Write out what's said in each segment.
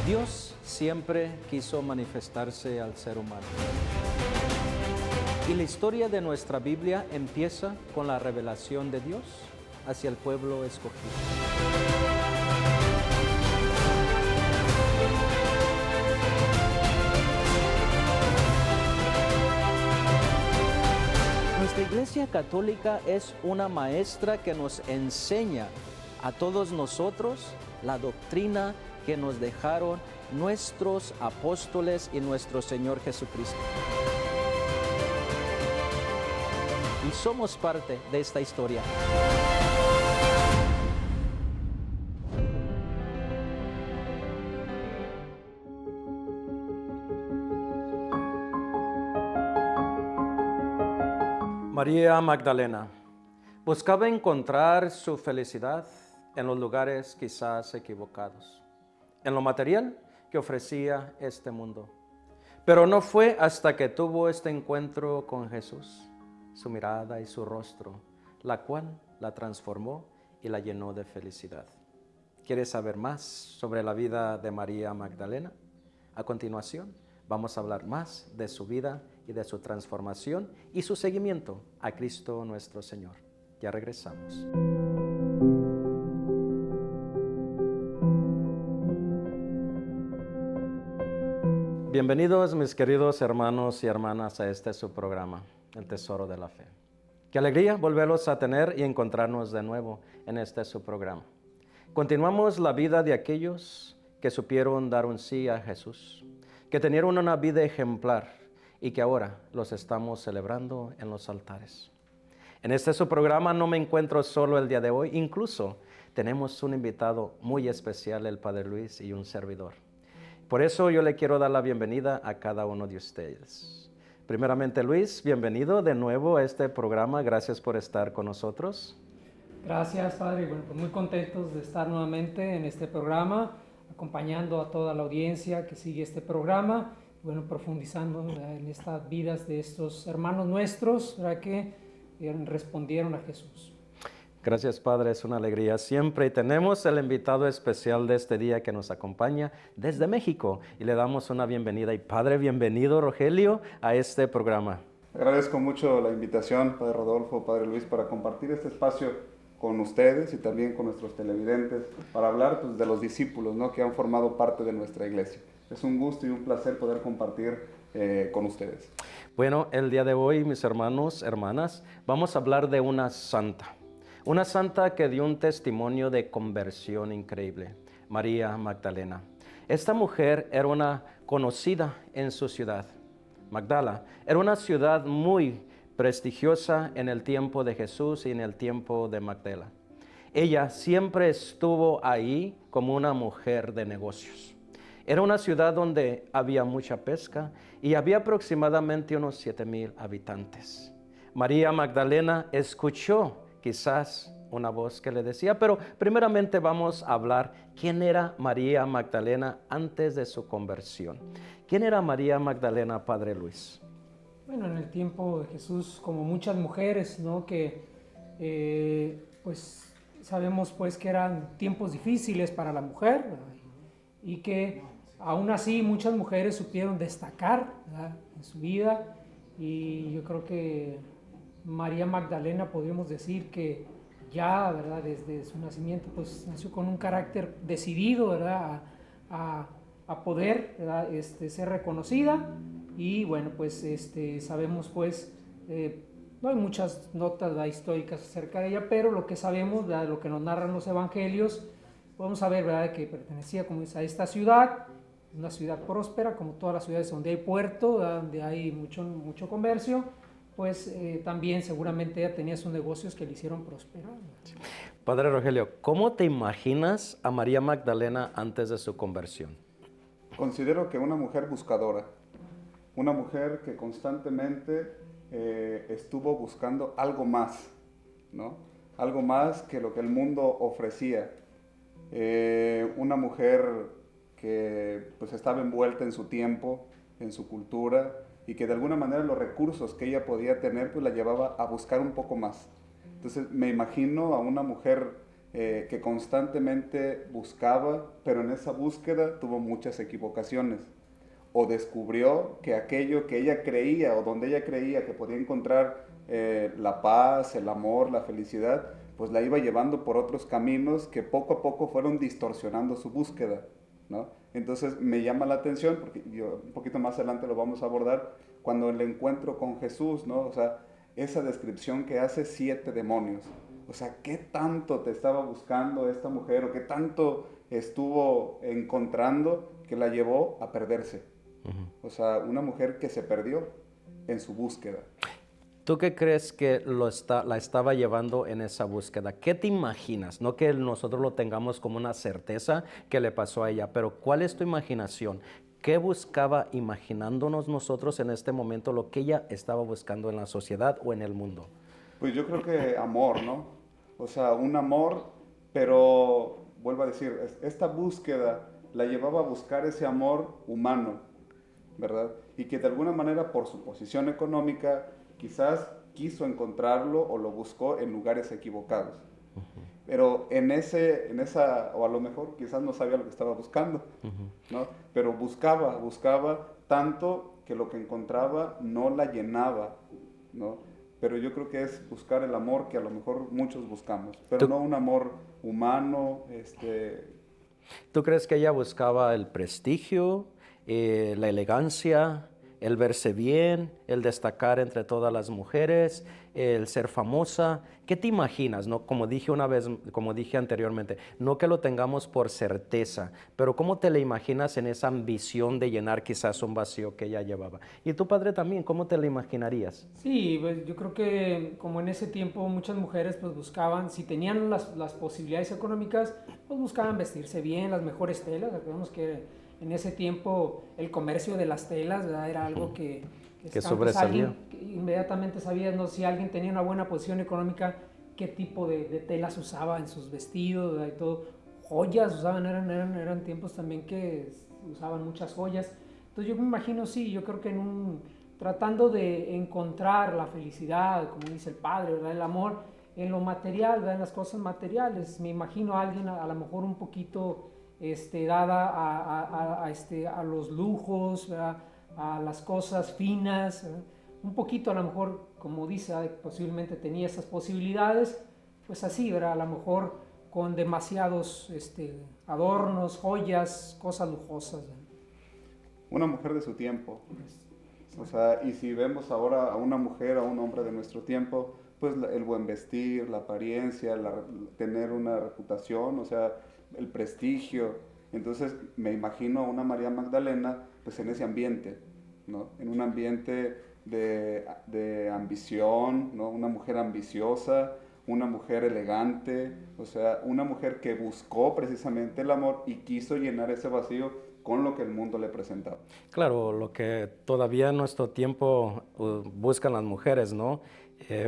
Dios siempre quiso manifestarse al ser humano. Y la historia de nuestra Biblia empieza con la revelación de Dios hacia el pueblo escogido. Nuestra Iglesia Católica es una maestra que nos enseña a todos nosotros la doctrina que nos dejaron nuestros apóstoles y nuestro Señor Jesucristo. Y somos parte de esta historia. María Magdalena buscaba encontrar su felicidad en los lugares quizás equivocados, en lo material que ofrecía este mundo. Pero no fue hasta que tuvo este encuentro con Jesús, su mirada y su rostro, la cual la transformó y la llenó de felicidad. ¿Quieres saber más sobre la vida de María Magdalena? A continuación, vamos a hablar más de su vida y de su transformación y su seguimiento a Cristo nuestro Señor. Ya regresamos. Bienvenidos mis queridos hermanos y hermanas a este su programa, El Tesoro de la Fe. Qué alegría volverlos a tener y encontrarnos de nuevo en este su programa. Continuamos la vida de aquellos que supieron dar un sí a Jesús, que tenían una vida ejemplar y que ahora los estamos celebrando en los altares. En este su programa no me encuentro solo el día de hoy, incluso tenemos un invitado muy especial, el Padre Luis y un servidor. Por eso yo le quiero dar la bienvenida a cada uno de ustedes. Primeramente, Luis, bienvenido de nuevo a este programa. Gracias por estar con nosotros. Gracias, Padre. Bueno, pues muy contentos de estar nuevamente en este programa, acompañando a toda la audiencia que sigue este programa, bueno, profundizando en estas vidas de estos hermanos nuestros, ¿verdad?, que respondieron a Jesús. Gracias, Padre, es una alegría siempre. Y tenemos el invitado especial de este día que nos acompaña desde México y le damos una bienvenida. Y Padre, bienvenido, Rogelio, a este programa. Agradezco mucho la invitación, Padre Rodolfo, Padre Luis, para compartir este espacio con ustedes y también con nuestros televidentes para hablar pues, de los discípulos, ¿no?, que han formado parte de nuestra iglesia. Es un gusto y un placer poder compartir con ustedes. Bueno, el día de hoy, mis hermanos, hermanas, vamos a hablar de una santa que dio un testimonio de conversión increíble, María Magdalena. Esta mujer era una conocida en su ciudad. Magdala era una ciudad muy prestigiosa en el tiempo de Jesús y en el tiempo de Magdala. Ella siempre estuvo ahí como una mujer de negocios. Era una ciudad donde había mucha pesca y había aproximadamente unos 7,000 habitantes. María Magdalena escuchó quizás una voz que le decía, pero primeramente vamos a hablar quién era María Magdalena antes de su conversión. ¿Quién era María Magdalena, Padre Luis? Bueno, en el tiempo de Jesús, como muchas mujeres, ¿no?, que pues sabemos pues que eran tiempos difíciles para la mujer, ¿verdad?, y que aún así muchas mujeres supieron destacar, ¿verdad?, en su vida, y yo creo que María Magdalena podríamos decir que ya, ¿verdad?, desde su nacimiento pues nació con un carácter decidido, ¿verdad?, a poder, ¿verdad?, ser reconocida. Y bueno, pues sabemos pues, no hay muchas notas, ¿verdad?, históricas acerca de ella, pero lo que sabemos, ¿verdad?, lo que nos narran los evangelios, podemos saber, ¿verdad?, que pertenecía, como dice, a esta ciudad, una ciudad próspera, como todas las ciudades donde hay puerto, ¿verdad?, donde hay mucho comercio, pues también seguramente ella tenía sus negocios que le hicieron prosperar. Padre Rogelio, ¿cómo te imaginas a María Magdalena antes de su conversión? Considero que una mujer buscadora, una mujer que constantemente estuvo buscando algo más, ¿no? Algo más que lo que el mundo ofrecía. Una mujer que pues estaba envuelta en su tiempo, en su cultura, y que de alguna manera los recursos que ella podía tener pues la llevaba a buscar un poco más. Entonces me imagino a una mujer que constantemente buscaba, pero en esa búsqueda tuvo muchas equivocaciones. O descubrió que aquello que ella creía o donde ella creía que podía encontrar la paz, el amor, la felicidad, pues la iba llevando por otros caminos que poco a poco fueron distorsionando su búsqueda, ¿no? Entonces me llama la atención, porque yo, un poquito más adelante lo vamos a abordar, cuando el encuentro con Jesús, ¿no? O sea, esa descripción que hace 7 demonios. O sea, ¿qué tanto te estaba buscando esta mujer o qué tanto estuvo encontrando que la llevó a perderse? O sea, una mujer que se perdió en su búsqueda. ¿Tú qué crees que la estaba llevando en esa búsqueda? ¿Qué te imaginas? No que nosotros lo tengamos como una certeza que le pasó a ella, pero ¿cuál es tu imaginación? ¿Qué buscaba imaginándonos nosotros en este momento lo que ella estaba buscando en la sociedad o en el mundo? Pues yo creo que amor, ¿no? O sea, un amor, pero vuelvo a decir, esta búsqueda la llevaba a buscar ese amor humano, ¿verdad? Y que de alguna manera por su posición económica quizás quiso encontrarlo o lo buscó en lugares equivocados. Pero o a lo mejor quizás no sabía lo que estaba buscando, ¿no? Pero buscaba tanto que lo que encontraba no la llenaba, ¿no? Pero yo creo que es buscar el amor que a lo mejor muchos buscamos, pero no un amor humano, ¿Tú crees que ella buscaba el prestigio, la elegancia, el verse bien, el destacar entre todas las mujeres, el ser famosa? ¿Qué te imaginas? ¿No? Como dije una vez, como dije anteriormente, no que lo tengamos por certeza, pero ¿cómo te la imaginas en esa ambición de llenar quizás un vacío que ella llevaba? Y tu padre también, ¿cómo te la imaginarías? Sí, pues yo creo que como en ese tiempo muchas mujeres pues buscaban, si tenían las posibilidades económicas, pues buscaban vestirse bien, las mejores telas. Recordemos que en ese tiempo el comercio de las telas, ¿verdad? Era algo que sobresalía. que inmediatamente sabías, ¿no? Si alguien tenía una buena posición económica, qué tipo de telas usaba en sus vestidos, ¿verdad? Y todo. Joyas usaban, eran tiempos también que usaban muchas joyas. Entonces yo me imagino, sí, yo creo que tratando de encontrar la felicidad, como dice el padre, ¿verdad? El amor en lo material, ¿verdad? En las cosas materiales. Me imagino a alguien a lo mejor un poquito dada a los lujos, ¿verdad? A las cosas finas, ¿verdad? Un poquito a lo mejor, como dice, posiblemente tenía esas posibilidades, pues así, ¿verdad? A lo mejor con demasiados adornos, joyas, cosas lujosas, ¿verdad? una mujer de su tiempo. O sea, y si vemos ahora a una mujer, a un hombre de nuestro tiempo, pues el buen vestir, la apariencia, tener una reputación, o sea, el prestigio. Entonces me imagino a una María Magdalena pues en ese ambiente, ¿no? En un ambiente de ambición, ¿no? Una mujer ambiciosa, una mujer elegante, o sea, una mujer que buscó precisamente el amor y quiso llenar ese vacío con lo que el mundo le presentaba. Claro, lo que todavía en nuestro tiempo buscan las mujeres, ¿no?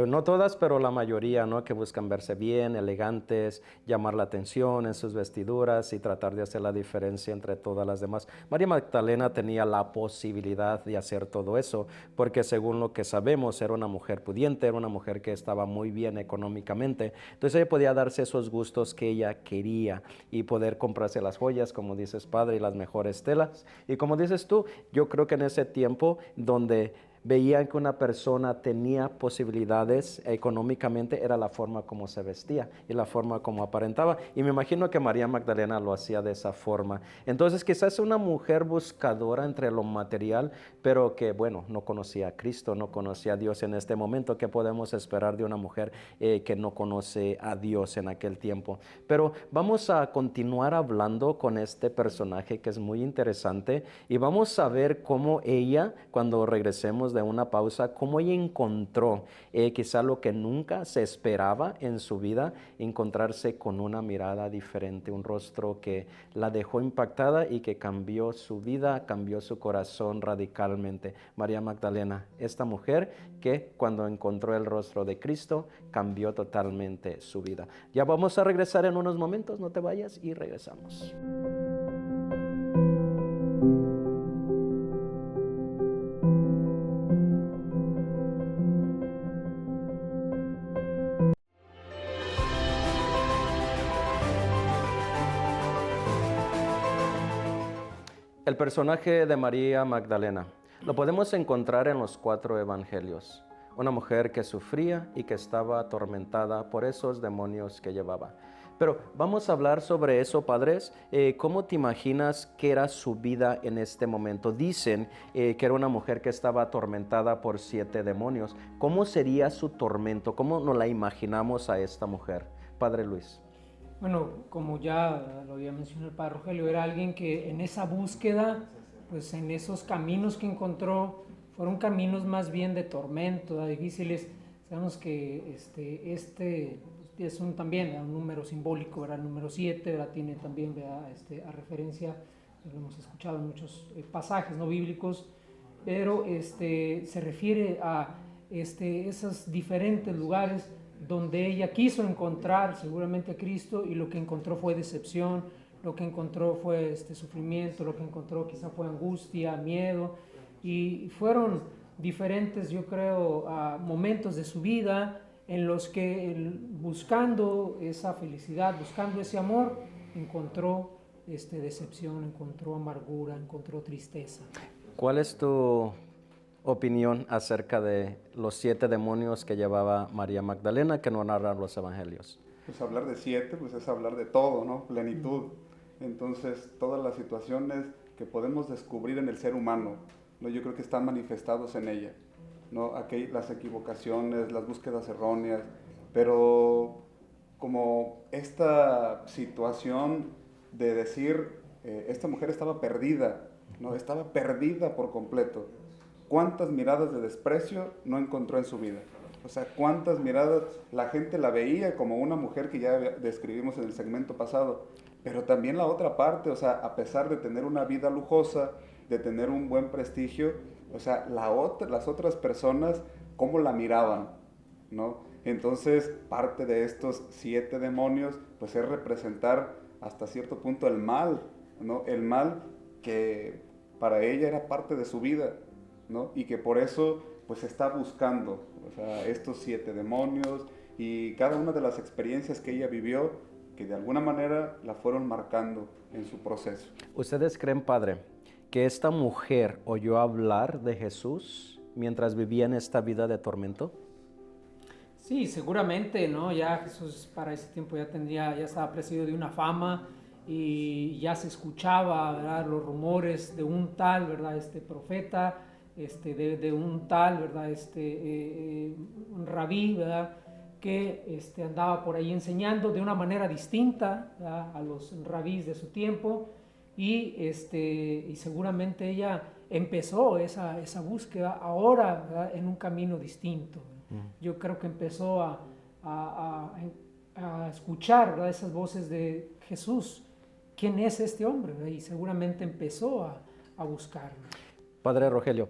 No todas, pero la mayoría, ¿no? Que buscan verse bien, elegantes, llamar la atención en sus vestiduras y tratar de hacer la diferencia entre todas las demás. María Magdalena tenía la posibilidad de hacer todo eso, porque según lo que sabemos, era una mujer pudiente, era una mujer que estaba muy bien económicamente. Entonces ella podía darse esos gustos que ella quería y poder comprarse las joyas, como dices, padre, y las mejores telas. Y como dices tú, yo creo que en ese tiempo donde veían que una persona tenía posibilidades económicamente, era la forma como se vestía y la forma como aparentaba. Y me imagino que María Magdalena lo hacía de esa forma. Entonces quizás una mujer buscadora entre lo material, pero que, bueno, no conocía a Cristo, no conocía a Dios en este momento. ¿Qué podemos esperar de una mujer que no conoce a Dios en aquel tiempo? Pero vamos a continuar hablando con este personaje que es muy interesante y vamos a ver cómo ella, cuando regresemos de una pausa, cómo ella encontró quizá lo que nunca se esperaba en su vida, encontrarse con una mirada diferente, un rostro que la dejó impactada y que cambió su vida, cambió su corazón radicalmente. María Magdalena, esta mujer que cuando encontró el rostro de Cristo, cambió totalmente su vida. Ya vamos a regresar en unos momentos, no te vayas y regresamos. El personaje de María Magdalena lo podemos encontrar en los 4 evangelios. Una mujer que sufría y que estaba atormentada por esos demonios que llevaba. Pero vamos a hablar sobre eso, padres. ¿Cómo te imaginas que era su vida en este momento? Dicen que era una mujer que estaba atormentada por 7 demonios. ¿Cómo sería su tormento? ¿Cómo nos la imaginamos a esta mujer? Padre Luis. Bueno, como ya lo había mencionado el padre Rogelio, era alguien que en esa búsqueda, pues en esos caminos que encontró, fueron caminos más bien de tormento, difíciles. Sabemos que es también un número simbólico, ¿verdad? El número 7, ¿verdad? Tiene también, ¿verdad? A referencia, lo hemos escuchado en muchos pasajes no bíblicos, pero se refiere a esos diferentes lugares donde ella quiso encontrar seguramente a Cristo, y lo que encontró fue decepción, lo que encontró fue sufrimiento, lo que encontró quizá fue angustia, miedo, y fueron diferentes, yo creo, momentos de su vida en los que buscando esa felicidad, buscando ese amor, encontró decepción, encontró amargura, encontró tristeza. ¿Cuál es tu opinión acerca de los 7 demonios que llevaba María Magdalena que no narran los evangelios? Pues hablar de 7, pues es hablar de todo, ¿no? Plenitud. Entonces, todas las situaciones que podemos descubrir en el ser humano, ¿no? Yo creo que están manifestados en ella, ¿no? Aquí las equivocaciones, las búsquedas erróneas, pero como esta situación de decir, esta mujer estaba perdida, ¿no? Estaba perdida por completo. ¿Cuántas miradas de desprecio no encontró en su vida? O sea, cuántas miradas, la gente la veía como una mujer que ya describimos en el segmento pasado, pero también la otra parte, o sea, a pesar de tener una vida lujosa, de tener un buen prestigio, o sea, las otras personas, ¿cómo la miraban? ¿No? Entonces, parte de estos 7 demonios, pues es representar hasta cierto punto el mal, ¿no? El mal que para ella era parte de su vida, ¿no? Y que por eso pues está buscando, o sea, estos 7 demonios y cada una de las experiencias que ella vivió, que de alguna manera la fueron marcando en su proceso. ¿Ustedes creen, padre, que esta mujer oyó hablar de Jesús mientras vivía en esta vida de tormento? Sí, seguramente, ¿no? Ya Jesús para ese tiempo ya estaba precedido de una fama, y ya se escuchaba, ¿verdad? Los rumores de un tal, ¿verdad? Profeta, de un tal, ¿verdad? Un rabí, ¿verdad? Que andaba por ahí enseñando de una manera distinta, ¿verdad? A los rabís de su tiempo, y seguramente ella empezó esa búsqueda ahora, ¿verdad? En un camino distinto. Yo creo que empezó a escuchar, ¿verdad? Esas voces de Jesús. ¿Quién es este hombre? ¿Verdad? Y seguramente empezó a buscarlo. Padre Rogelio,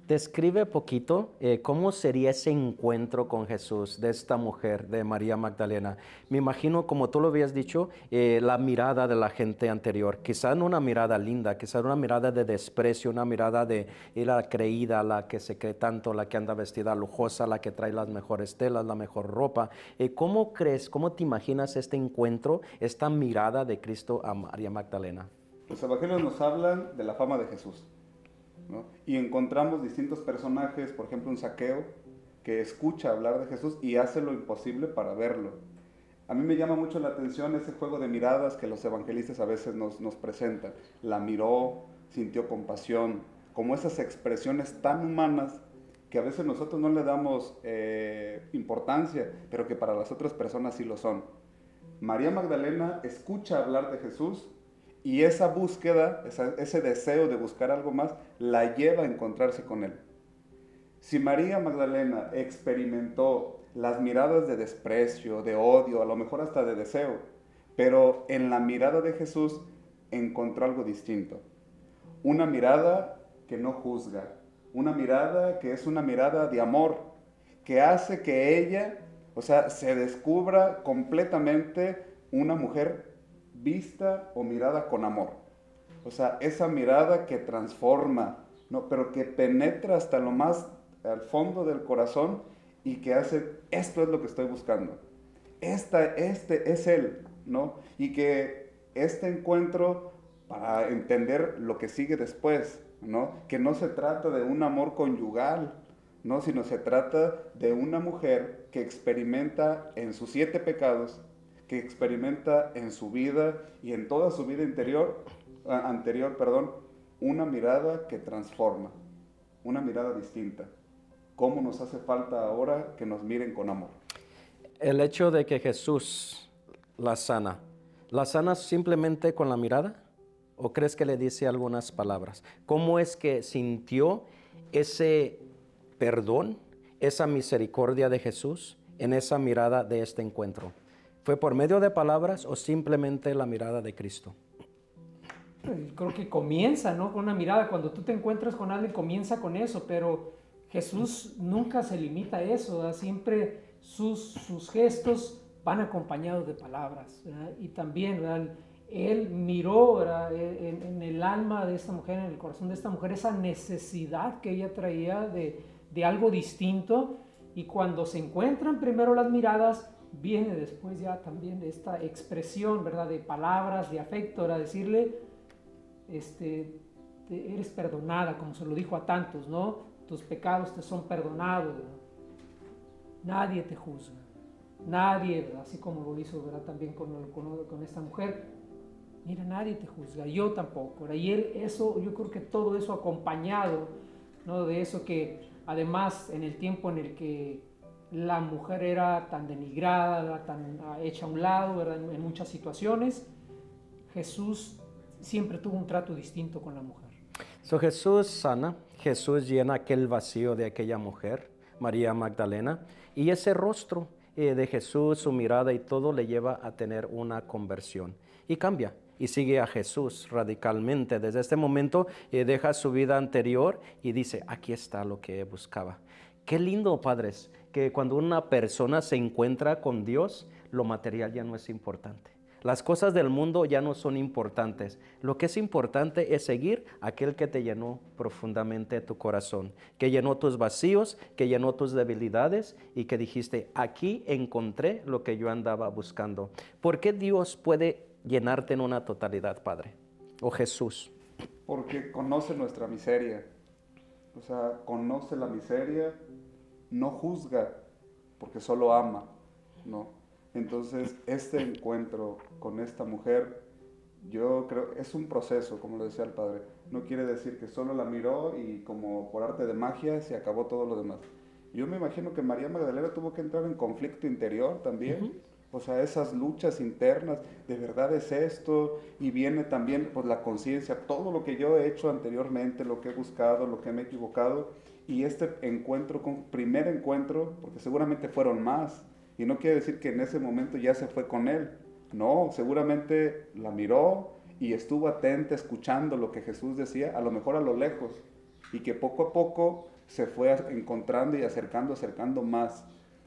describe poquito cómo sería ese encuentro con Jesús de esta mujer, de María Magdalena. Me imagino, como tú lo habías dicho, la mirada de la gente anterior. Quizá no una mirada linda, quizá una mirada de desprecio, una mirada de la creída, la que se cree tanto, la que anda vestida lujosa, la que trae las mejores telas, la mejor ropa. ¿Cómo crees, cómo te imaginas este encuentro, esta mirada de Cristo a María Magdalena? Los evangelios nos hablan de la fama de Jesús, ¿no? Y encontramos distintos personajes, por ejemplo un Zaqueo, que escucha hablar de Jesús y hace lo imposible para verlo. A mí me llama mucho la atención ese juego de miradas que los evangelistas a veces nos presentan. La miró, sintió compasión, como esas expresiones tan humanas que a veces nosotros no le damos importancia, pero que para las otras personas sí lo son. María Magdalena escucha hablar de Jesús, y esa búsqueda, ese deseo de buscar algo más, la lleva a encontrarse con Él. Si María Magdalena experimentó las miradas de desprecio, de odio, a lo mejor hasta de deseo, pero en la mirada de Jesús encontró algo distinto. Una mirada que no juzga, una mirada que es una mirada de amor, que hace que ella, o sea, se descubra completamente una mujer vista o mirada con amor. O sea, esa mirada que transforma, ¿no? Pero que penetra hasta lo más al fondo del corazón y que hace, esto es lo que estoy buscando. Este es Él, ¿no? Y que este encuentro para entender lo que sigue después, ¿no? Que no se trata de un amor conyugal, ¿no? Sino se trata de una mujer que experimenta en sus 7 pecados, que experimenta en su vida y en toda su vida anterior, perdón, una mirada que transforma, una mirada distinta. ¿Cómo nos hace falta ahora que nos miren con amor? El hecho de que Jesús ¿la sana simplemente con la mirada? ¿O crees que le dice algunas palabras? ¿Cómo es que sintió ese perdón, esa misericordia de Jesús en esa mirada de este encuentro? ¿Fue por medio de palabras o simplemente la mirada de Cristo? Creo que comienza, ¿no? Con una mirada. Cuando tú te encuentras con alguien, comienza con eso, pero Jesús nunca se limita a eso, ¿verdad? Siempre sus gestos van acompañados de palabras, ¿verdad? Y también, ¿verdad? Él miró, ¿verdad? En el alma de esta mujer, en el corazón de esta mujer, esa necesidad que ella traía de algo distinto, y cuando se encuentran primero las miradas, viene después ya también esta expresión, ¿verdad? De palabras, de afecto, ¿verdad? Decirle, eres perdonada, como se lo dijo a tantos, ¿no? Tus pecados te son perdonados, ¿verdad? Nadie te juzga, nadie, ¿verdad? Así como lo hizo, ¿verdad? También con esta mujer. Mira, nadie te juzga, yo tampoco, ¿verdad? Y él, eso, yo creo que todo eso acompañado, ¿no? De eso que además en el tiempo en el que la mujer era tan denigrada, tan hecha a un lado, ¿verdad? En muchas situaciones, Jesús siempre tuvo un trato distinto con la mujer. So, Jesús sana, Jesús llena aquel vacío de aquella mujer, María Magdalena, y ese rostro de Jesús, su mirada y todo le lleva a tener una conversión y cambia y sigue a Jesús radicalmente. Desde este momento deja su vida anterior y dice, aquí está lo que buscaba. Qué lindo, padres, que cuando una persona se encuentra con Dios, lo material ya no es importante. Las cosas del mundo ya no son importantes. Lo que es importante es seguir aquel que te llenó profundamente tu corazón, que llenó tus vacíos, que llenó tus debilidades y que dijiste, aquí encontré lo que yo andaba buscando. ¿Por qué Dios puede llenarte en una totalidad, Padre? O Jesús. Porque conoce nuestra miseria, o sea, conoce la miseria, no juzga, porque solo ama, ¿no? Entonces, este encuentro con esta mujer, yo creo, es un proceso, como lo decía el padre. No quiere decir que solo la miró y como por arte de magia se acabó todo lo demás. Yo me imagino que María Magdalena tuvo que entrar en conflicto interior también. O sea, esas luchas internas, ¿de verdad es esto? Y viene también pues la conciencia, todo lo que yo he hecho anteriormente, lo que he buscado, lo que me he equivocado. Y este encuentro, primer encuentro, porque seguramente fueron más. Y no quiere decir que en ese momento ya se fue con él. No, seguramente la miró y estuvo atenta, escuchando lo que Jesús decía, a lo mejor a lo lejos. Y que poco a poco se fue encontrando y acercando más.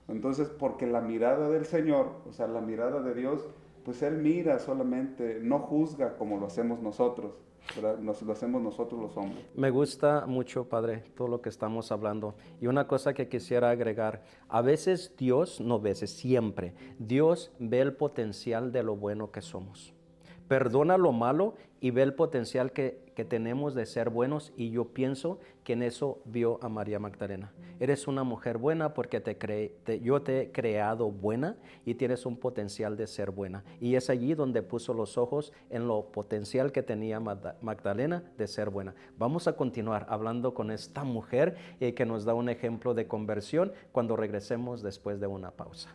Entonces, porque la mirada del Señor, o sea, la mirada de Dios, pues Él mira solamente, no juzga como lo hacemos nosotros, ¿verdad? Lo hacemos nosotros los hombres. Me gusta mucho, Padre, todo lo que estamos hablando. Y una cosa que quisiera agregar, a veces Dios, no veces, siempre, Dios ve el potencial de lo bueno que somos. Perdona lo malo y ve el potencial que tenemos de ser buenos, y yo pienso que en eso vio a María Magdalena. Eres una mujer buena porque yo te he creado buena y tienes un potencial de ser buena. Y es allí donde puso los ojos en lo potencial que tenía Magdalena de ser buena. Vamos a continuar hablando con esta mujer que nos da un ejemplo de conversión cuando regresemos después de una pausa.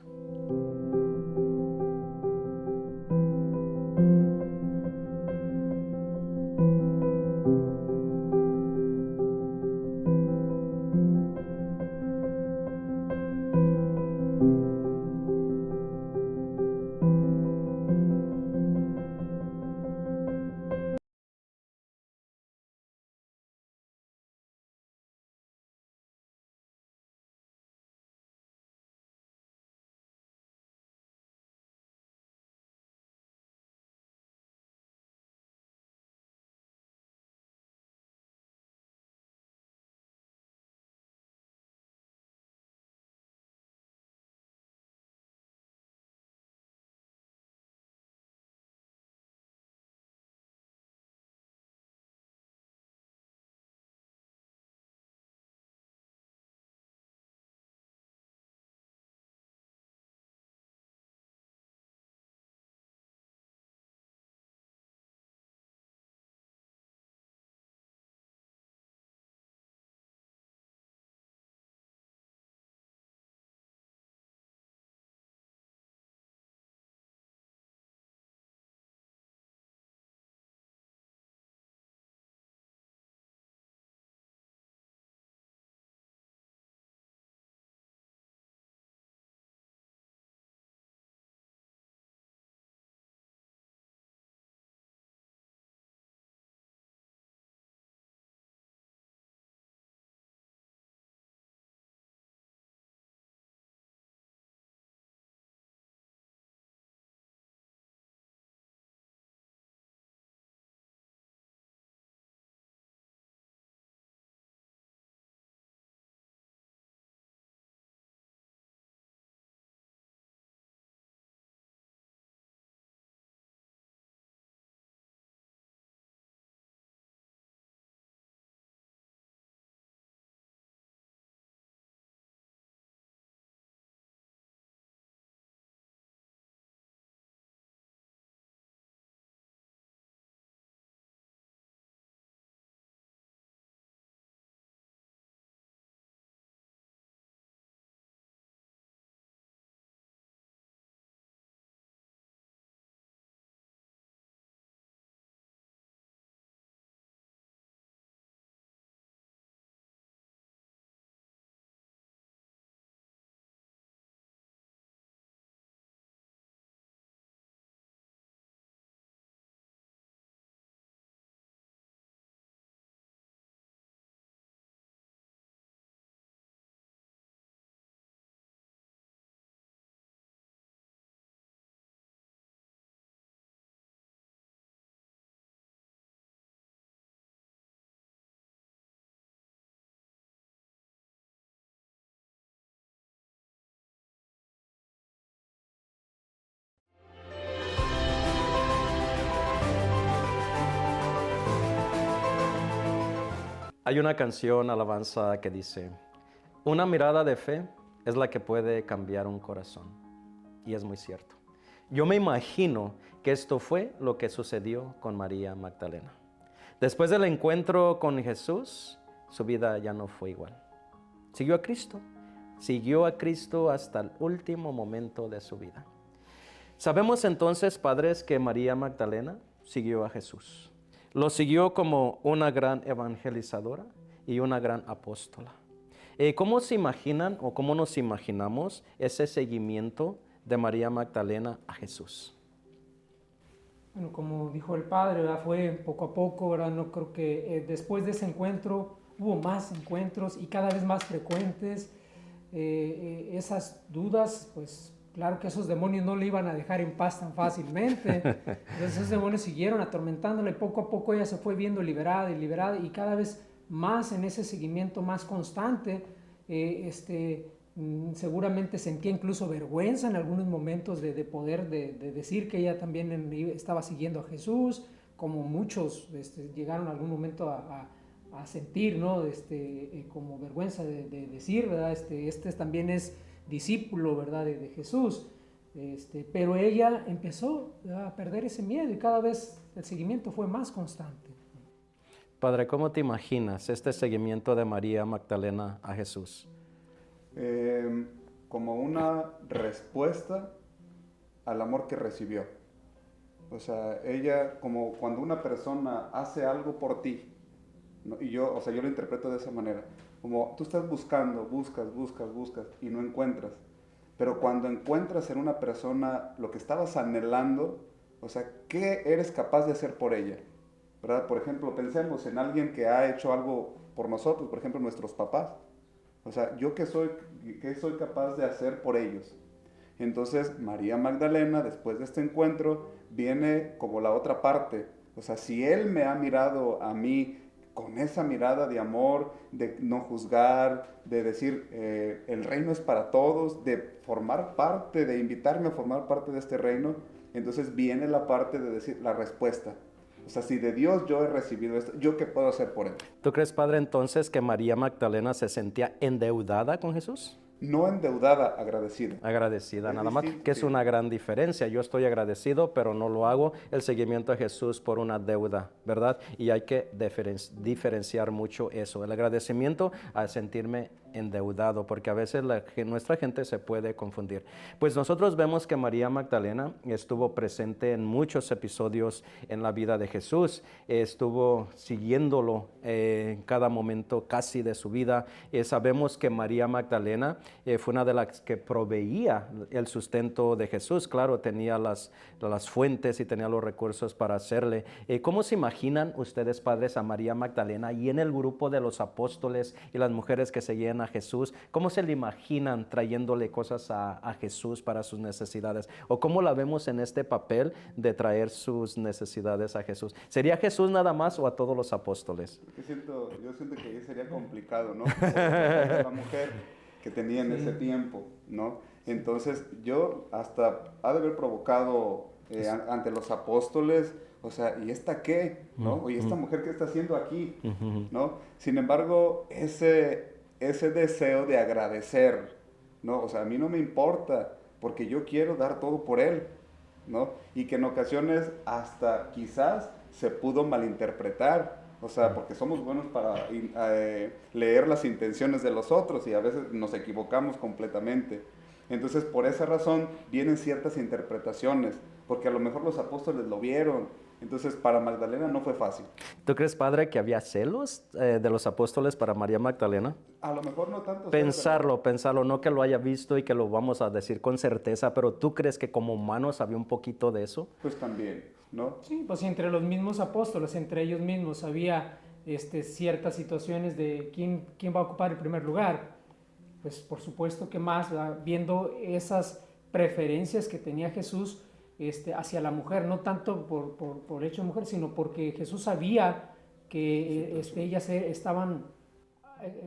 Hay una canción, alabanza, que dice, una mirada de fe es la que puede cambiar un corazón. Y es muy cierto. Yo me imagino que esto fue lo que sucedió con María Magdalena. Después del encuentro con Jesús, su vida ya no fue igual. Siguió a Cristo hasta el último momento de su vida. Sabemos entonces, padres, que María Magdalena siguió a Jesús. Lo siguió como una gran evangelizadora y una gran apóstola. ¿Cómo se imaginan o cómo nos imaginamos ese seguimiento de María Magdalena a Jesús? Bueno, como dijo el padre, ¿verdad? Fue poco a poco, ¿verdad? No creo que después de ese encuentro hubo más encuentros y cada vez más frecuentes. Esas dudas, pues claro que esos demonios no le iban a dejar en paz tan fácilmente. Entonces esos demonios siguieron atormentándola y poco a poco ella se fue viendo liberada y cada vez más en ese seguimiento más constante. Seguramente sentía incluso vergüenza en algunos momentos de poder de decir que ella también estaba siguiendo a Jesús, como muchos llegaron en algún momento a sentir, ¿no? Como vergüenza de decir, ¿verdad? Este también es discípulo, ¿verdad? De Jesús. Pero ella empezó a perder ese miedo y cada vez el seguimiento fue más constante. Padre, ¿cómo te imaginas este seguimiento de María Magdalena a Jesús? Como una respuesta al amor que recibió. O sea, ella, como cuando una persona hace algo por ti, ¿no? Y yo lo interpreto de esa manera, como tú estás buscando, buscas y no encuentras, pero cuando encuentras en una persona lo que estabas anhelando, o sea, ¿qué eres capaz de hacer por ella? ¿Verdad? Por ejemplo, pensemos en alguien que ha hecho algo por nosotros, por ejemplo, nuestros papás. O sea, ¿yo qué soy capaz de hacer por ellos? Entonces, María Magdalena, después de este encuentro, viene como la otra parte. O sea, si Él me ha mirado a mí con esa mirada de amor, de no juzgar, de decir, el reino es para todos, de formar parte, de invitarme a formar parte de este reino, entonces viene la parte de decir la respuesta. O sea, si de Dios yo he recibido esto, ¿yo qué puedo hacer por Él? ¿Tú crees, Padre, entonces que María Magdalena se sentía endeudada con Jesús? No endeudada, agradecida. Agradecida, Es nada más, distinto, que es sí. una gran diferencia. Yo estoy agradecido, pero no lo hago el seguimiento a Jesús por una deuda, ¿verdad? Y hay que diferenciar mucho eso, el agradecimiento a sentirme endeudado, porque a veces nuestra gente se puede confundir. Pues nosotros vemos que María Magdalena estuvo presente en muchos episodios en la vida de Jesús, estuvo siguiéndolo en cada momento casi de su vida. Sabemos que María Magdalena fue una de las que proveía el sustento de Jesús. Claro, tenía las fuentes y tenía los recursos para hacerle. ¿Cómo se imaginan ustedes, padres, a María Magdalena y en el grupo de los apóstoles y las mujeres que seguían a Jesús? ¿Cómo se le imaginan trayéndole cosas a Jesús para sus necesidades? ¿O cómo la vemos en este papel de traer sus necesidades a Jesús? ¿Sería Jesús nada más o a todos los apóstoles? Yo siento que ahí sería complicado, ¿no? Por la mujer que tenía en ese tiempo, ¿no? Entonces yo hasta ha de haber provocado ante los apóstoles, o sea, ¿y esta qué? ¿No? ¿Y esta mujer qué está haciendo aquí? ¿No? Sin embargo, ese deseo de agradecer, ¿no? O sea, a mí no me importa, porque yo quiero dar todo por él, ¿no? Y que en ocasiones hasta quizás se pudo malinterpretar, o sea, porque somos buenos para leer las intenciones de los otros y a veces nos equivocamos completamente. Entonces, por esa razón vienen ciertas interpretaciones, porque a lo mejor los apóstoles lo vieron. Entonces, para Magdalena no fue fácil. ¿Tú crees, padre, que había celos de los apóstoles para María Magdalena? A lo mejor no tanto. Pensarlo, no que lo haya visto y que lo vamos a decir con certeza, pero ¿tú crees que como humanos había un poquito de eso? Pues también, ¿no? Sí, pues entre los mismos apóstoles, entre ellos mismos, había ciertas situaciones de quién va a ocupar el primer lugar. Pues por supuesto que más, ¿verdad? Viendo esas preferencias que tenía Jesús hacia la mujer, no tanto por hecho de mujer, sino porque Jesús sabía que ellas estaban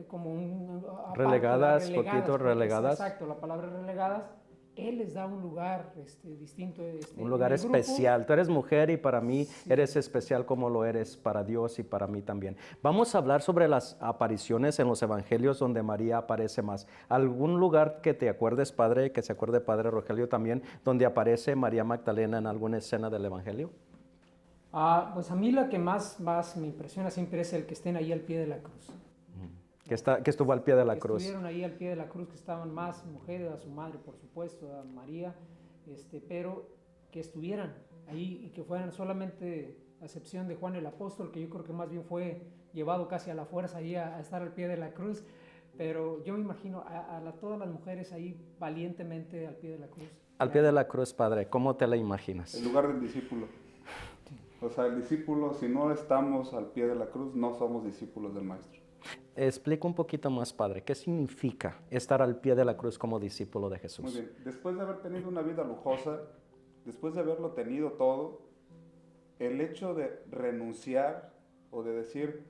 como relegadas, poquito relegadas. Exacto, la palabra relegadas Él les da un lugar distinto. Un lugar en el grupo. especial. Tú eres mujer y para mí eres especial como lo eres para Dios y para mí también. Vamos a hablar sobre las apariciones en los evangelios donde María aparece más. ¿Algún lugar que te acuerdes, Padre, que se acuerde Padre Rogelio también, donde aparece María Magdalena en alguna escena del evangelio? Pues a mí la que más me impresiona siempre es el que estén ahí al pie de la cruz. Que estuvo al pie de la Que cruz. estuvieron ahí al pie de la cruz, que estaban más mujeres, a su madre, por supuesto, a María, pero que estuvieran ahí y que fueran solamente, a excepción de Juan el Apóstol, que yo creo que más bien fue llevado casi a la fuerza ahí a estar al pie de la cruz, pero yo me imagino todas las mujeres ahí valientemente al pie de la cruz. Al pie de la cruz, Padre, ¿cómo te la imaginas? El lugar del discípulo. O sea, el discípulo, si no estamos al pie de la cruz, no somos discípulos del Maestro. Explica un poquito más, Padre, ¿qué significa estar al pie de la cruz como discípulo de Jesús? Muy bien, después de haber tenido una vida lujosa, después de haberlo tenido todo, el hecho de renunciar o de decir,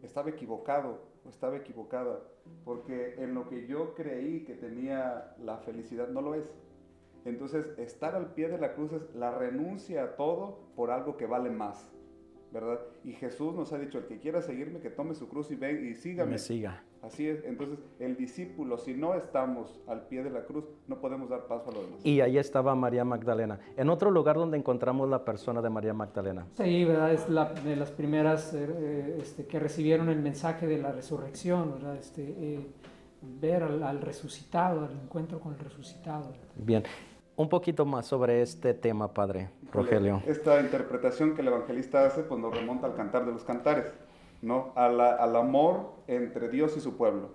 estaba equivocado o estaba equivocada, porque en lo que yo creí que tenía la felicidad no lo es. Entonces, estar al pie de la cruz es la renuncia a todo por algo que vale más, ¿verdad? Y Jesús nos ha dicho, el que quiera seguirme, que tome su cruz y ven y sígame. Me siga. Así es, entonces el discípulo, si no estamos al pie de la cruz, no podemos dar paso a lo demás. Y ahí estaba María Magdalena. En otro lugar donde encontramos la persona de María Magdalena. Sí, ¿verdad? Es de las primeras que recibieron el mensaje de la resurrección, ¿verdad? Ver al resucitado, al encuentro con el resucitado. Bien, un poquito más sobre este tema, Padre Rogelio. Esta interpretación que el evangelista hace, pues nos remonta al Cantar de los Cantares, ¿no? Al amor entre Dios y su pueblo,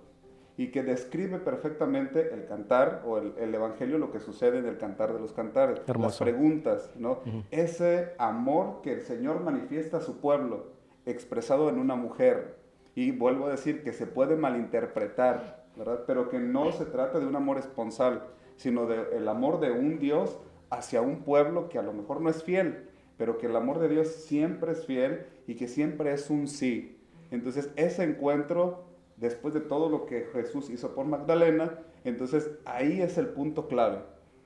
y que describe perfectamente el cantar o el evangelio, lo que sucede en el Cantar de los Cantares. Hermoso. Las preguntas, ¿no? Ese amor que el Señor manifiesta a su pueblo, expresado en una mujer, y vuelvo a decir que se puede malinterpretar, ¿verdad? Pero que no se trata de un amor esponsal, sino del amor de un Dios hacia un pueblo que a lo mejor no es fiel, pero que el amor de Dios siempre es fiel y que siempre es un sí. Entonces ese encuentro, después de todo lo que Jesús hizo por Magdalena, entonces ahí es el punto clave.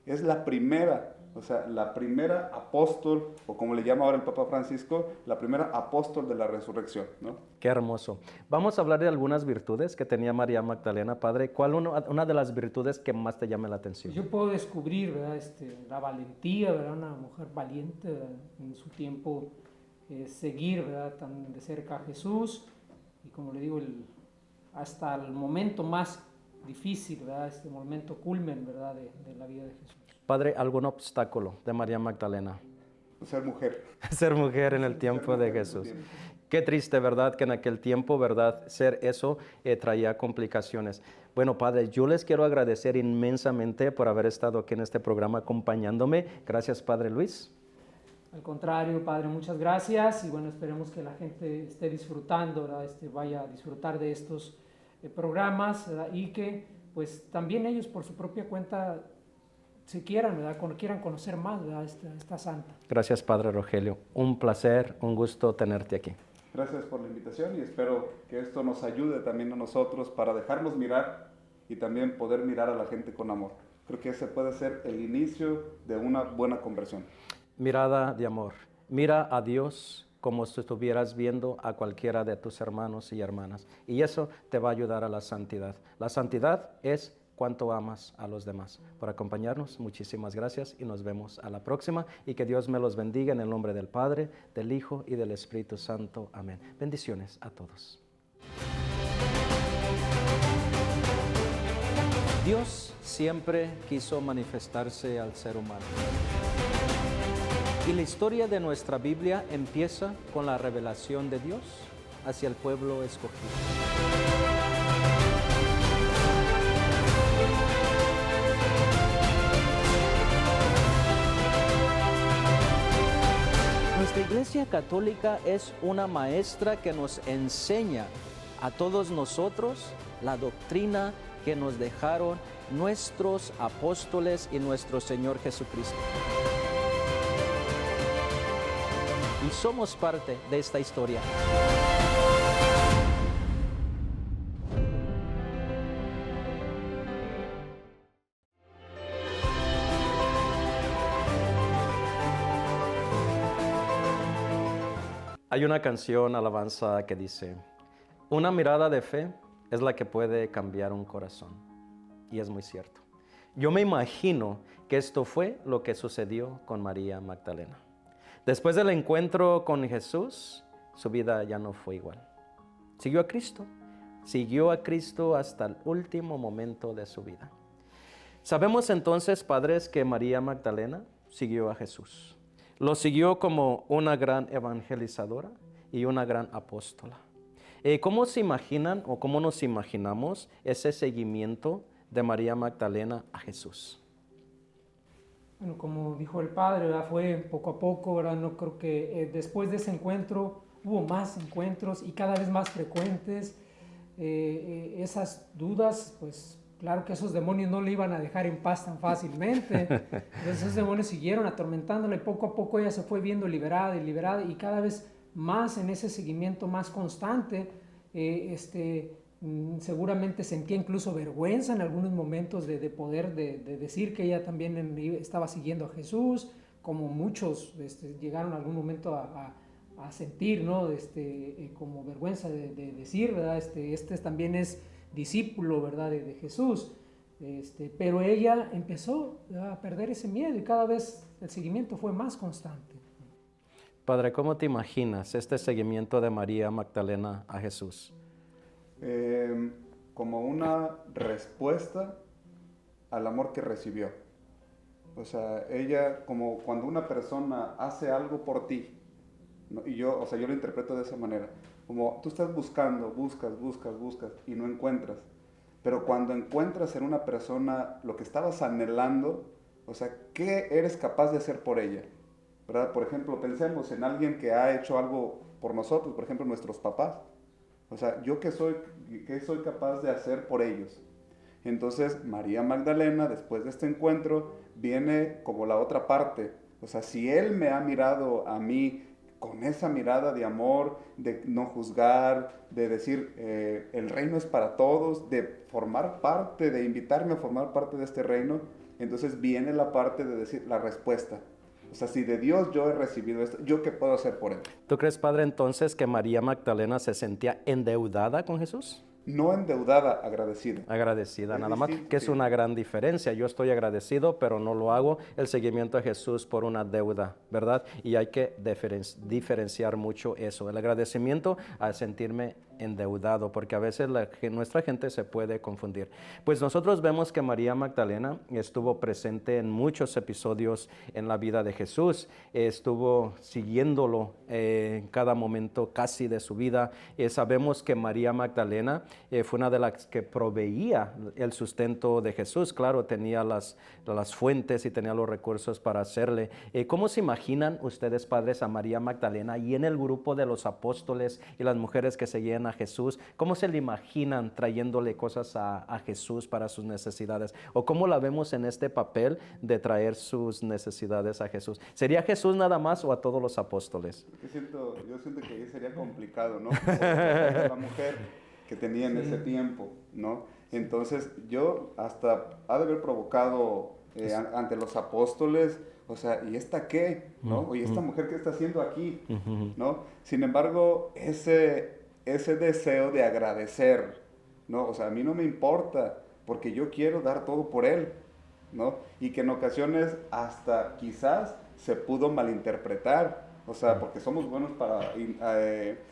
Es la primera, o sea, la primera apóstol, o como le llama ahora el Papa Francisco, la primera apóstol de la resurrección, ¿no? Qué hermoso. Vamos a hablar de algunas virtudes que tenía María Magdalena, Padre. ¿Cuál una de las virtudes que más te llama la atención? Yo puedo descubrir, ¿verdad? La valentía, ¿verdad? Una mujer valiente, ¿verdad? En su tiempo seguir, ¿verdad? Tan de cerca a Jesús, y como le digo, hasta el momento más difícil, ¿verdad? Este momento culmen, ¿verdad? De la vida de Jesús. Padre, ¿algún obstáculo de María Magdalena? Ser mujer. Ser mujer en el tiempo de Jesús. Qué triste, ¿verdad? Que en aquel tiempo, ¿verdad? Ser eso traía complicaciones. Bueno, Padre, yo les quiero agradecer inmensamente por haber estado aquí en este programa acompañándome. Gracias, Padre Luis. Al contrario, Padre, muchas gracias, y bueno, esperemos que la gente esté disfrutando, ¿verdad? Vaya a disfrutar de estos programas, ¿verdad? Y que pues también ellos por su propia cuenta si quieran, ¿verdad? Cuando quieran conocer más, ¿verdad? Esta santa. Gracias, Padre Rogelio. Un placer, un gusto tenerte aquí. Gracias por la invitación y espero que esto nos ayude también a nosotros para dejarnos mirar y también poder mirar a la gente con amor. Creo que ese puede ser el inicio de una buena conversión. Mirada de amor. Mira a Dios como si estuvieras viendo a cualquiera de tus hermanos y hermanas. Y eso te va a ayudar a la santidad. La santidad es cuánto amas a los demás. Por acompañarnos, muchísimas gracias y nos vemos a la próxima. Y que Dios me los bendiga en el nombre del Padre, del Hijo y del Espíritu Santo. Amén. Bendiciones a todos. Dios siempre quiso manifestarse al ser humano. Y la historia de nuestra Biblia empieza con la revelación de Dios hacia el pueblo escogido. Nuestra Iglesia Católica es una maestra que nos enseña a todos nosotros la doctrina que nos dejaron nuestros apóstoles y nuestro Señor Jesucristo. Y somos parte de esta historia. Hay una canción, alabanza, que dice, una mirada de fe es la que puede cambiar un corazón. Y es muy cierto. Yo me imagino que esto fue lo que sucedió con María Magdalena. Después del encuentro con Jesús, su vida ya no fue igual. Siguió a Cristo hasta el último momento de su vida. Sabemos entonces, padres, que María Magdalena siguió a Jesús. Lo siguió como una gran evangelizadora y una gran apóstola. ¿Cómo se imaginan o cómo nos imaginamos ese seguimiento de María Magdalena a Jesús? Bueno, como dijo el padre, ¿verdad? Fue poco a poco, ¿verdad? No creo que después de ese encuentro hubo más encuentros y cada vez más frecuentes. Esas dudas, pues claro que esos demonios no le iban a dejar en paz tan fácilmente. Entonces esos demonios siguieron atormentándola y poco a poco ella se fue viendo liberada y cada vez más en ese seguimiento más constante. Seguramente sentía incluso vergüenza en algunos momentos de poder de decir que ella también estaba siguiendo a Jesús, como muchos llegaron en algún momento a sentir, ¿no? Como vergüenza de decir, ¿verdad? Este también es discípulo, ¿verdad? De Jesús. Pero ella empezó a perder ese miedo y cada vez el seguimiento fue más constante. Padre, ¿cómo te imaginas este seguimiento de María Magdalena a Jesús? Como una respuesta al amor que recibió. O sea, ella, como cuando una persona hace algo por ti, ¿no? Y yo lo interpreto de esa manera, como tú estás buscando, buscas y no encuentras, pero cuando encuentras en una persona lo que estabas anhelando, o sea, ¿qué eres capaz de hacer por ella? ¿Verdad? Por ejemplo, pensemos en alguien que ha hecho algo por nosotros, por ejemplo, nuestros papás. O sea, ¿yo qué soy capaz de hacer por ellos? Entonces, María Magdalena, después de este encuentro, viene como la otra parte. O sea, si Él me ha mirado a mí con esa mirada de amor, de no juzgar, de decir, el reino es para todos, de formar parte, de invitarme a formar parte de este reino, entonces viene la parte de decir la respuesta. O sea, si de Dios yo he recibido esto, ¿yo qué puedo hacer por Él? ¿Tú crees, Padre, entonces que María Magdalena se sentía endeudada con Jesús? No endeudada, agradecida. Agradecida, Es nada más, distinto, que es sí. una gran diferencia. Yo estoy agradecido, pero no lo hago el seguimiento a Jesús por una deuda, ¿verdad? Y hay que diferenciar mucho eso, el agradecimiento a sentirme endeudado, porque a veces nuestra gente se puede confundir. Pues nosotros vemos que María Magdalena estuvo presente en muchos episodios en la vida de Jesús, estuvo siguiéndolo en cada momento casi de su vida. Sabemos que María Magdalena fue una de las que proveía el sustento de Jesús. Claro, tenía las fuentes y tenía los recursos para hacerle. ¿Cómo se imaginan ustedes, padres, a María Magdalena y en el grupo de los apóstoles y las mujeres que seguían a Jesús? ¿Cómo se le imaginan trayéndole cosas a Jesús para sus necesidades? ¿O cómo la vemos en este papel de traer sus necesidades a Jesús? ¿Sería Jesús nada más o a todos los apóstoles? Yo siento que ahí sería complicado, ¿no? Porque la mujer que tenía en ese tiempo, ¿no? Entonces yo hasta ha de haber provocado ante los apóstoles, o sea, ¿y esta qué? ¿No? ¿Y esta mujer qué está haciendo aquí? ¿No? Sin embargo, ese deseo de agradecer, ¿no? O sea, a mí no me importa, porque yo quiero dar todo por él, ¿no? Y que en ocasiones hasta quizás se pudo malinterpretar, o sea, porque somos buenos para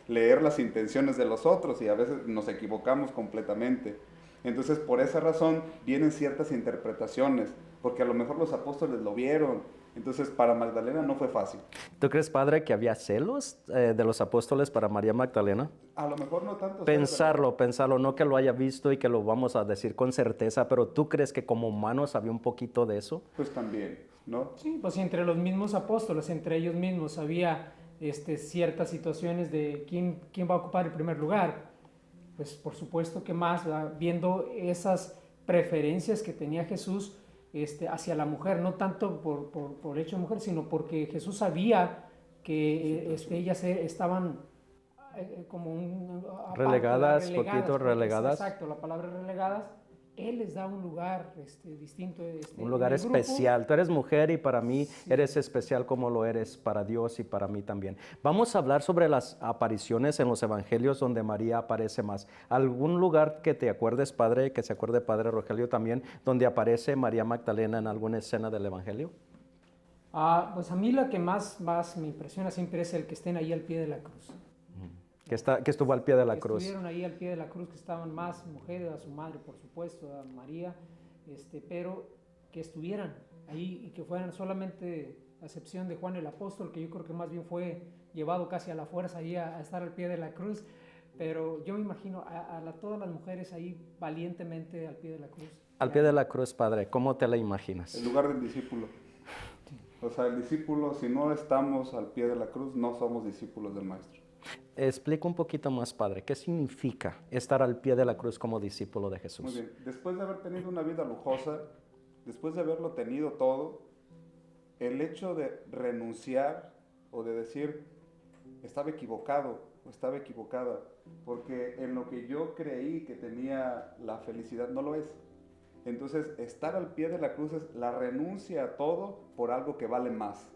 leer las intenciones de los otros y a veces nos equivocamos completamente. Entonces, por esa razón vienen ciertas interpretaciones, porque a lo mejor los apóstoles lo vieron. Entonces, para Magdalena no fue fácil. ¿Tú crees, padre, que había celos de los apóstoles para María Magdalena? A lo mejor no tanto. Pensarlo, no que lo haya visto y que lo vamos a decir con certeza, pero ¿tú crees que como humanos había un poquito de eso? Pues también, ¿no? Sí, pues entre los mismos apóstoles, entre ellos mismos, había ciertas situaciones de quién va a ocupar el primer lugar. Pues por supuesto que más, ¿verdad? Viendo esas preferencias que tenía Jesús hacia la mujer, no tanto por hecho de mujer, sino porque Jesús sabía que ellas estaban como relegadas, poquito relegadas. Exacto, la palabra relegadas, Él les da un lugar distinto. Un lugar en el grupo. especial. Tú eres mujer y para mí eres especial como lo eres para Dios y para mí también. Vamos a hablar sobre las apariciones en los evangelios donde María aparece más. ¿Algún lugar que te acuerdes, Padre, que se acuerde Padre Rogelio también, donde aparece María Magdalena en alguna escena del evangelio? Pues a mí la que más me impresiona siempre es el que estén ahí al pie de la cruz. Que estuvo al pie de la que cruz. Estuvieron ahí al pie de la cruz, que estaban más mujeres, a su madre, por supuesto, a María, pero que estuvieran ahí y que fueran solamente, a excepción de Juan el Apóstol, que yo creo que más bien fue llevado casi a la fuerza ahí a estar al pie de la cruz, pero yo me imagino a todas las mujeres ahí valientemente al pie de la cruz. Al pie de la cruz, Padre, ¿cómo te la imaginas? El lugar del discípulo. O sea, el discípulo, si no estamos al pie de la cruz, no somos discípulos del Maestro. Explica un poquito más, Padre, ¿qué significa estar al pie de la cruz como discípulo de Jesús? Muy bien, después de haber tenido una vida lujosa, después de haberlo tenido todo, el hecho de renunciar o de decir, estaba equivocado o estaba equivocada, porque en lo que yo creí que tenía la felicidad no lo es. Entonces, estar al pie de la cruz es la renuncia a todo por algo que vale más,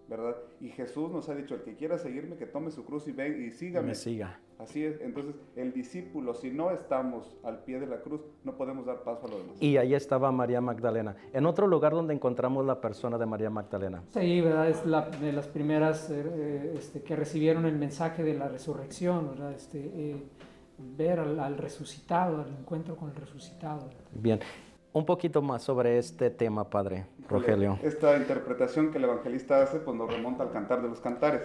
¿verdad? Y Jesús nos ha dicho, el que quiera seguirme, que tome su cruz y ven y sígame. Me siga. Así es, entonces el discípulo, si no estamos al pie de la cruz, no podemos dar paso a lo demás. Y ahí estaba María Magdalena. En otro lugar donde encontramos la persona de María Magdalena. Sí, ¿verdad? Es de las primeras que recibieron el mensaje de la resurrección, ¿verdad? Ver al resucitado, al encuentro con el resucitado. Bien, un poquito más sobre este tema, Padre Rogelio. Esta interpretación que el evangelista hace, pues nos remonta al Cantar de los Cantares,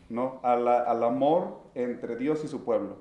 ¿no? Al amor entre Dios y su pueblo,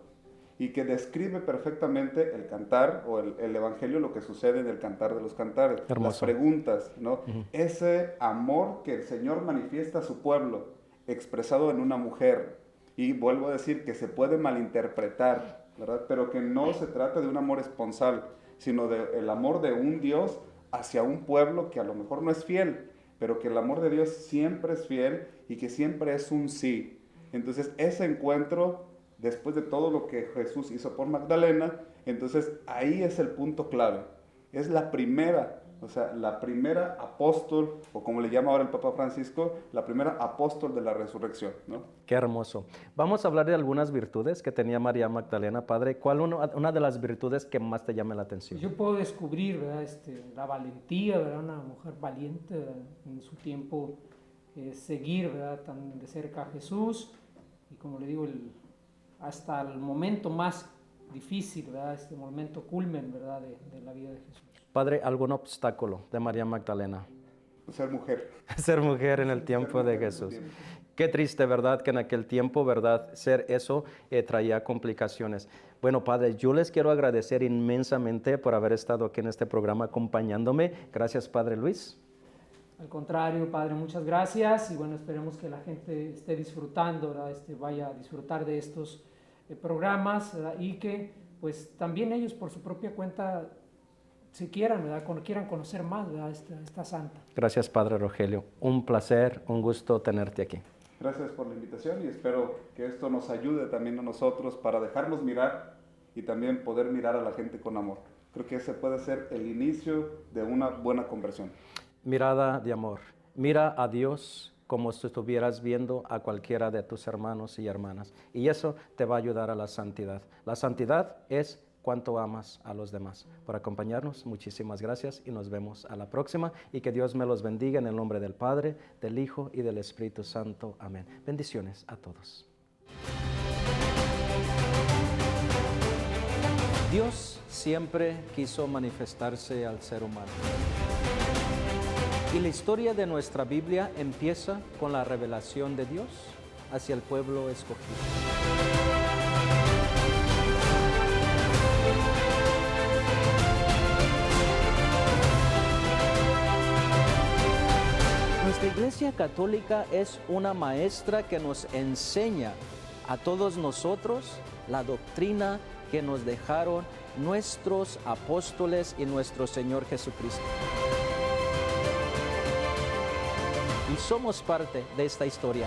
y que describe perfectamente el cantar o el evangelio, lo que sucede en el Cantar de los Cantares. Hermoso. Las preguntas, ¿no? Ese amor que el Señor manifiesta a su pueblo, expresado en una mujer, y vuelvo a decir que se puede malinterpretar, ¿verdad? Pero que no se trata de un amor esponsal, sino del amor de un Dios hacia un pueblo que a lo mejor no es fiel, pero que el amor de Dios siempre es fiel y que siempre es un sí. Entonces ese encuentro, después de todo lo que Jesús hizo por Magdalena, entonces ahí es el punto clave. Es la primera, o sea, la primera apóstol, o como le llama ahora el Papa Francisco, la primera apóstol de la resurrección, ¿no? Qué hermoso. Vamos a hablar de algunas virtudes que tenía María Magdalena, Padre. ¿Cuál una de las virtudes que más te llama la atención? Yo puedo descubrir, ¿verdad? La valentía, ¿verdad? Una mujer valiente, ¿verdad? En su tiempo seguir, ¿verdad? Tan de cerca a Jesús, y como le digo, hasta el momento más difícil, ¿verdad? Este momento culmen, ¿verdad? De la vida de Jesús. Padre, ¿algún obstáculo de María Magdalena? Ser mujer. Ser mujer en el tiempo de Jesús. Qué triste, ¿verdad? Que en aquel tiempo, ¿verdad? Ser eso traía complicaciones. Bueno, Padre, yo les quiero agradecer inmensamente por haber estado aquí en este programa acompañándome. Gracias, Padre Luis. Al contrario, Padre, muchas gracias, y bueno, esperemos que la gente esté disfrutando, ¿verdad? Vaya a disfrutar de estos programas, ¿verdad? Y que pues también ellos por su propia cuenta, si quieran, ¿verdad? Quieran conocer más, ¿verdad? Esta santa. Gracias, Padre Rogelio. Un placer, un gusto tenerte aquí. Gracias por la invitación y espero que esto nos ayude también a nosotros para dejarnos mirar y también poder mirar a la gente con amor. Creo que ese puede ser el inicio de una buena conversión. Mirada de amor. Mira a Dios como si estuvieras viendo a cualquiera de tus hermanos y hermanas. Y eso te va a ayudar a la santidad. La santidad es cuánto amas a los demás. Por acompañarnos, muchísimas gracias y nos vemos a la próxima. Y que Dios me los bendiga en el nombre del Padre, del Hijo y del Espíritu Santo. Amén. Bendiciones a todos. Dios siempre quiso manifestarse al ser humano. Y la historia de nuestra Biblia empieza con la revelación de Dios hacia el pueblo escogido. Nuestra Iglesia Católica es una maestra que nos enseña a todos nosotros la doctrina que nos dejaron nuestros apóstoles y nuestro Señor Jesucristo. Y somos parte de esta historia.